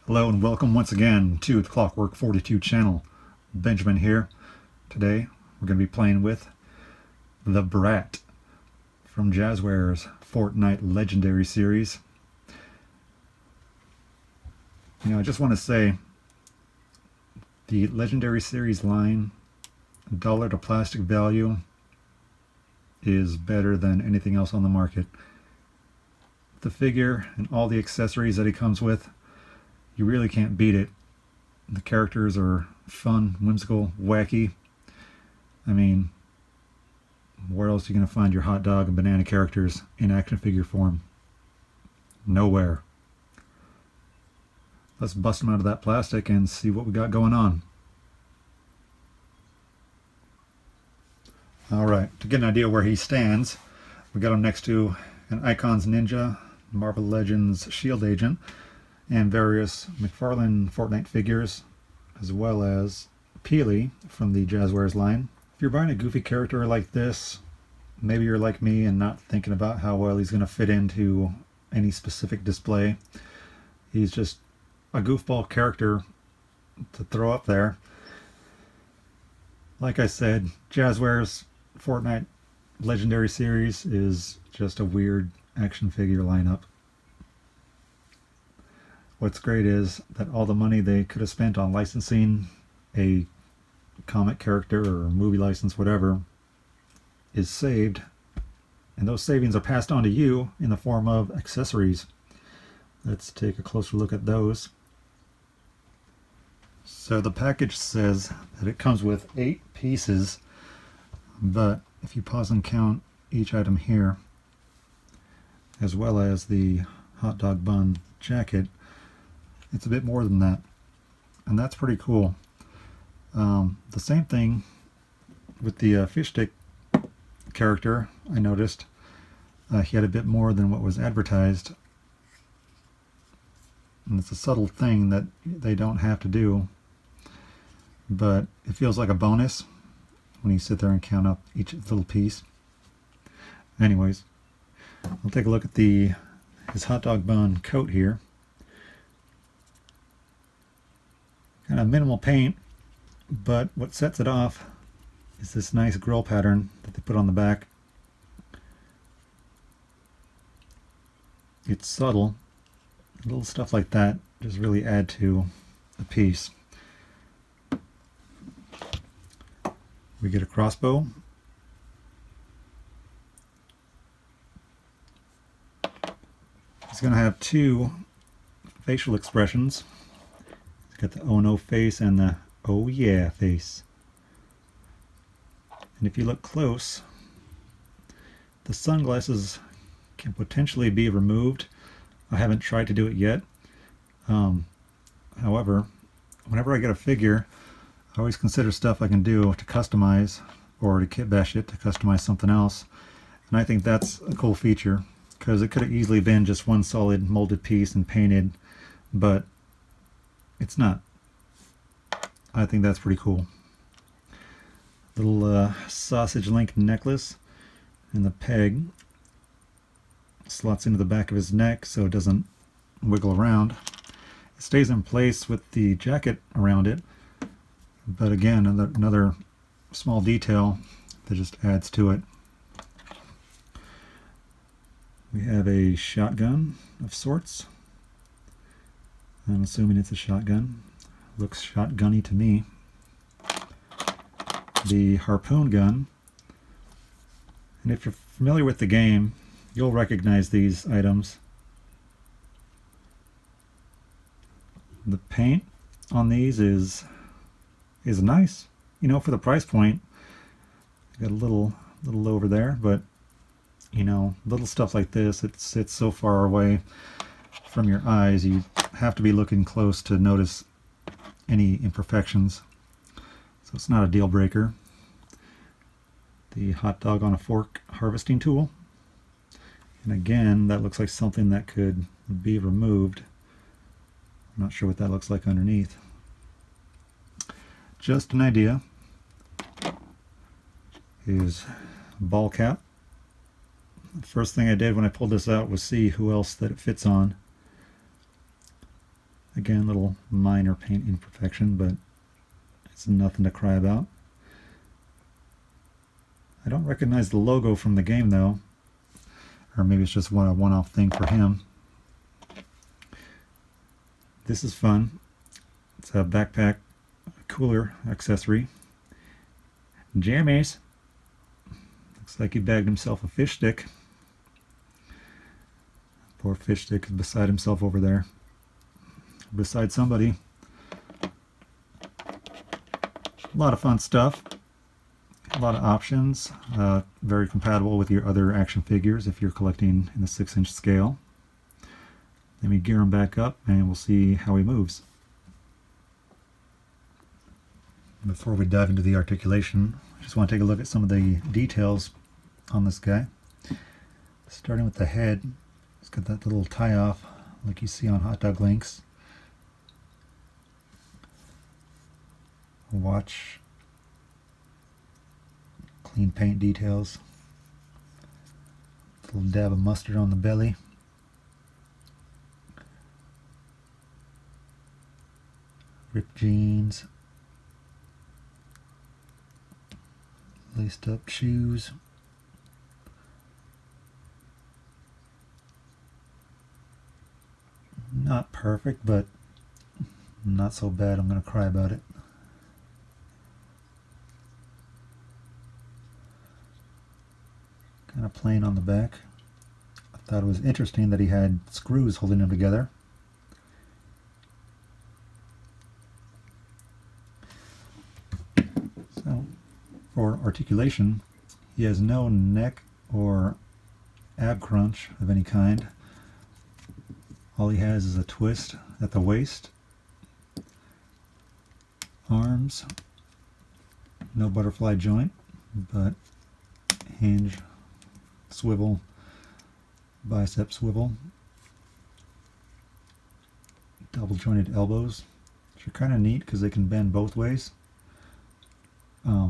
Hello and welcome once again to the Clockwork 42 channel. Benjamin here. Today we're going to be playing with The Brat from Jazwares Fortnite Legendary Series. I just want to say the Legendary Series line, dollar to plastic value, is better than anything else on the market. The figure and all the accessories that he comes with, you really can't beat it. The characters are fun, whimsical, wacky. I mean, where else are you going to find your hot dog and banana characters in action figure form? Nowhere. Let's bust them out of that plastic and see what we got going on. Alright, to get an idea where he stands, we got him next to an Icons Ninja, Marvel Legends Shield Agent, and various McFarlane Fortnite figures, as well as Peely from the Jazwares line. If you're buying a goofy character like this, maybe you're like me and not thinking about how well he's going to fit into any specific display. He's just a goofball character to throw up there. Like I said, Jazwares Fortnite Legendary Series is just a weird action figure lineup. What's great is that all the money they could have spent on licensing a comic character or movie license, whatever, is saved, and those savings are passed on to you in the form of accessories. Let's take a closer look at those. So the package says that it comes with 8 pieces, but if you pause and count each item here, as well as the hot dog bun jacket, it's a bit more than that, and that's pretty cool. The same thing with the fish stick character. I noticed he had a bit more than what was advertised, and it's a subtle thing that they don't have to do, but it feels like a bonus when you sit there and count up each little piece. Anyways, we'll take a look at his hot dog bun coat here. Kind of minimal paint, but what sets it off is this nice grill pattern that they put on the back. It's subtle. Little stuff like that just really add to the piece. We get a crossbow. He's going to have 2 facial expressions. Got the oh no face and the oh yeah face. And if you look close, the sunglasses can potentially be removed. I haven't tried to do it yet. However, whenever I get a figure, I always consider stuff I can do to customize or to kit bash it to customize something else. And I think that's a cool feature, because it could have easily been just one solid molded piece and painted, but it's not. I think that's pretty cool. Little sausage link necklace, and the peg slots into the back of his neck so it doesn't wiggle around. It stays in place with the jacket around it, but again, another small detail that just adds to it. We have a shotgun of sorts. I'm assuming it's a shotgun. Looks shotgunny to me. The harpoon gun. And if you're familiar with the game, you'll recognize these items. The paint on these is nice. For the price point, got a little over there, but little stuff like this, it sits so far away from your eyes, you have to be looking close to notice any imperfections. So it's not a deal breaker. The hot dog on a fork harvesting tool. And again, that looks like something that could be removed. I'm not sure what that looks like underneath. Just an idea. Is ball cap. The first thing I did when I pulled this out was see who else that it fits on. Again, little minor paint imperfection, but it's nothing to cry about. I don't recognize the logo from the game though, or maybe it's just a one-off thing for him. This is fun. It's a backpack cooler accessory. Jammies. Looks like he bagged himself a fish stick. Poor fish stick is beside himself over there. Beside somebody. A lot of fun stuff. A lot of options. Very compatible with your other action figures if you're collecting in the 6-inch scale. Let me gear him back up and we'll see how he moves. Before we dive into the articulation, I just want to take a look at some of the details on this guy. Starting with the head, it's got that little tie-off like you see on hot dog links. Watch, clean paint details. A little dab of mustard on the belly. Ripped jeans. Laced up shoes. Not perfect, but not so bad I'm going to cry about it. Kind of plain on the back. I thought it was interesting that he had screws holding them together. So, for articulation, he has no neck or ab crunch of any kind. All he has is a twist at the waist. Arms, no butterfly joint, but hinge, swivel, bicep swivel. Double jointed elbows, which are kind of neat because they can bend both ways. I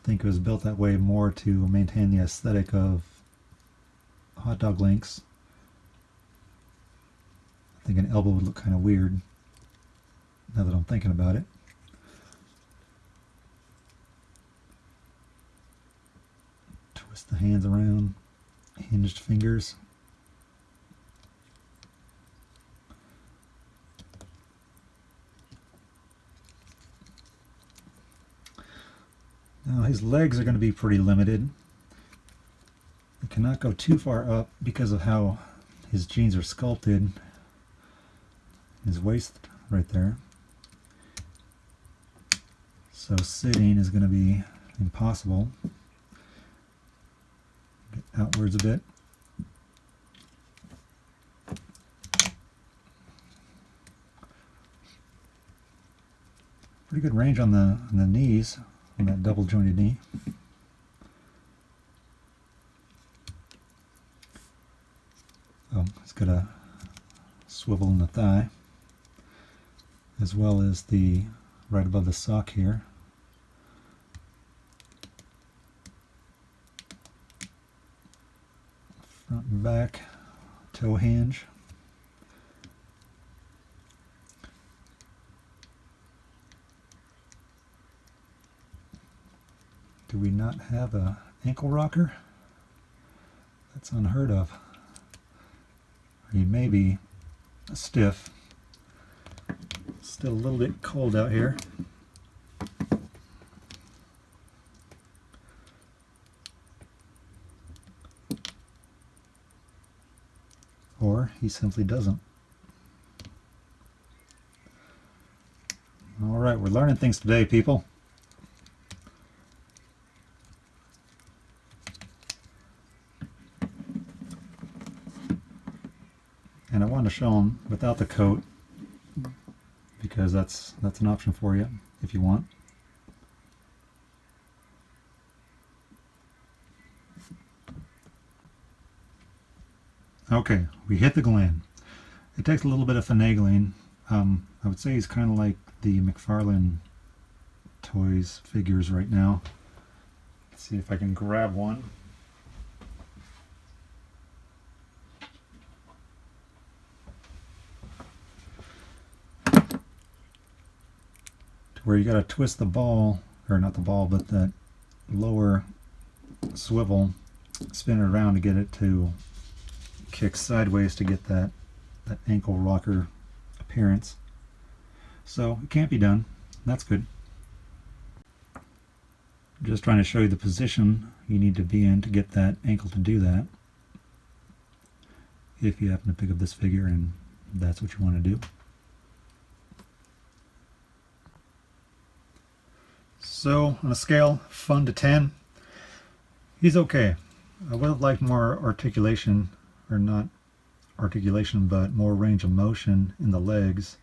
think it was built that way more to maintain the aesthetic of hot dog links. I think an elbow would look kind of weird now that I'm thinking about it. Twist the hands around, hinged fingers. Now his legs are going to be pretty limited. They cannot go too far up because of how his jeans are sculpted. His waist right there. So sitting is going to be impossible. Get outwards a bit. Pretty good range on the knees, on that double jointed knee. Oh, it's got a swivel in the thigh, as well as the right above the sock here. Front and back, toe hinge. Do we not have a ankle rocker? That's unheard of. Or he may be stiff. Still a little bit cold out here. Or he simply doesn't. All right, we're learning things today, people. And I wanted to show them without the coat because that's an option for you if you want. Okay, we hit the gland. It takes a little bit of finagling. I would say he's kind of like the McFarlane Toys figures right now. Let's see if I can grab one. to where you got to twist the ball, or not the ball, but that lower swivel, spin it around to get it to kick sideways to get that ankle rocker appearance. So it can't be done. That's good. I'm just trying to show you the position you need to be in to get that ankle to do that, if you happen to pick up this figure and that's what you want to do. So on a scale fun to 10, he's okay. I would have liked more articulation, or not articulation, but more range of motion in the legs.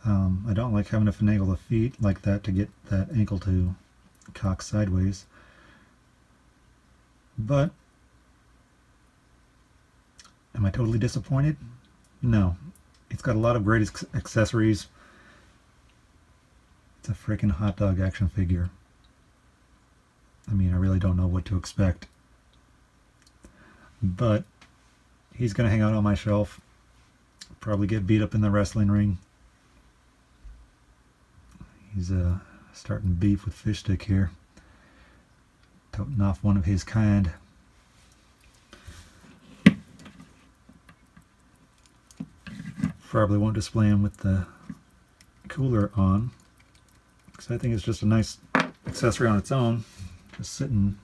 I don't like having to finagle the feet like that to get that ankle to cock sideways. But am I totally disappointed? No. It's got a lot of great accessories. It's a freaking hot dog action figure. I mean, I really don't know what to expect. But he's going to hang out on my shelf. Probably get beat up in the wrestling ring. He's starting beef with Fish Stick here. Toting off one of his kind. Probably won't display him with the cooler on, because I think it's just a nice accessory on its own. Just sitting.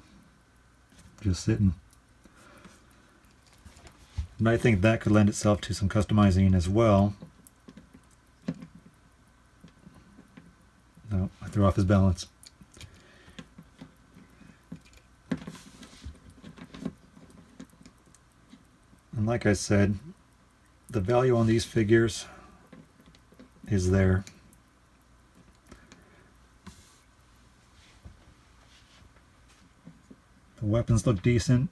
And I think that could lend itself to some customizing as well. No, I threw off his balance. And like I said, the value on these figures is there. The weapons look decent.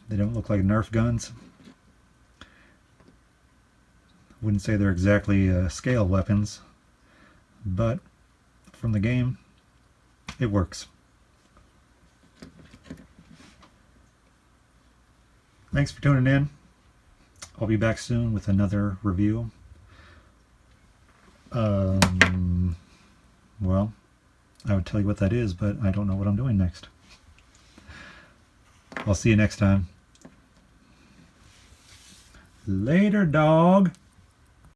They don't look like Nerf guns. Wouldn't say they're exactly scale weapons, but from the game, it works. Thanks for tuning in. I'll be back soon with another review. Well, I would tell you what that is, but I don't know what I'm doing next. I'll see you next time. Later, dog.